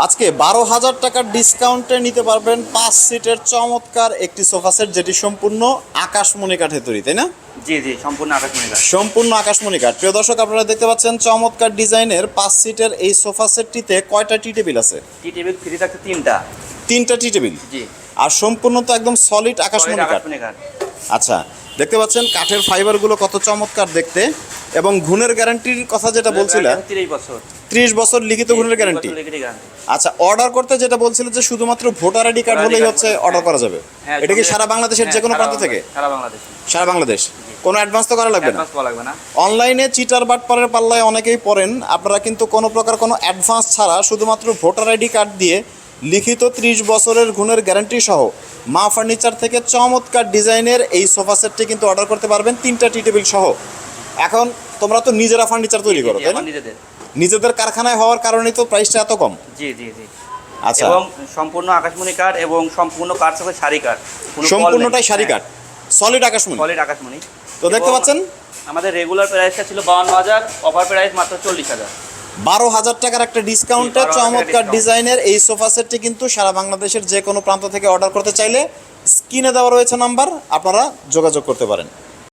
আজকে 12,000 টাকার ডিসকাউন্টে নিতে পারবেন 5 সিটের চমৎকার একটি সোফা সেট, যেটি সম্পূর্ণ আকাশমণি কাঠে তৈরি, তাই না? জি জি, সম্পূর্ণ আকাশমণি কাঠ। সম্পূর্ণ আকাশমণি কাঠ। প্রিয় দর্শক, আপনারা দেখতে পাচ্ছেন চমৎকার ডিজাইনের 5 সিটের এই সোফা সেটটিতে কয়টা টি টেবিল আছে? টি টেবিল ফ্রি থাকছে তিনটা টি টেবিল। জি। আর সম্পূর্ণ তো একদম সলিড আকাশমণি কাঠ। আচ্ছা, দেখতে পাচ্ছেন কাঠের ফাইবারগুলো কত চমৎকার দেখতে, এবং গুণের গ্যারান্টির কথা যেটা বলছিলেন 30 বছর। 30 বছর লিখিত গুণের গ্যারান্টি। আচ্ছা, অর্ডার করতে যেটা বলছিলেন যে শুধুমাত্র ভোটার আইডি কার্ড হলেই হচ্ছে অর্ডার করা যাবে। এটা কি সারা বাংলাদেশের যে কোনো প্রান্ত থেকে? সারা বাংলাদেশ। কোনো অ্যাডভান্স তো করা লাগবে না। অনলাইনে চিটার বাটপারের পাল্লায় অনেকেই পড়েন। আপনারা কিন্তু কোনো প্রকার কোনো অ্যাডভান্স ছাড়া শুধুমাত্র ভোটার আইডি কার্ড দিয়ে লিখিত 30 বছরের গুণের গ্যারান্টি সহ মা ফার্নিচার থেকে চমৎকার ডিজাইনের এই সোফা সেটটি কিন্তু অর্ডার করতে পারবেন, 3টা টি টেবিল সহ। এখন তোমরা তো নিজেরা ফার্নিচার তৈরি করো, তাই না? নিজেদের কারখানায় হওয়ার কারণেই তো প্রাইসটা এত কম। জি জি জি। আচ্ছা, এবং সম্পূর্ণ আকাশমণি কাঠ এবং সম্পূর্ণ কাঠ হবে শাড়ি কাঠ। সম্পূর্ণটাই শাড়ি কাঠ, সলিড আকাশমণি। সলিড আকাশমণি। তো দেখতে পাচ্ছেন আমাদের রেগুলার প্রাইসটা ছিল 52,000, অফার প্রাইস মাত্র 40,000। 12,000 টাকার একটা ডিসকাউন্টে চমৎকার ডিজাইনের এই সোফা সেটটি কিন্তু সারা বাংলাদেশের যে কোনো প্রান্ত থেকে অর্ডার করতে চাইলে স্ক্রিনে দেওয়া রয়েছে নাম্বার, আপনারা যোগাযোগ করতে পারেন।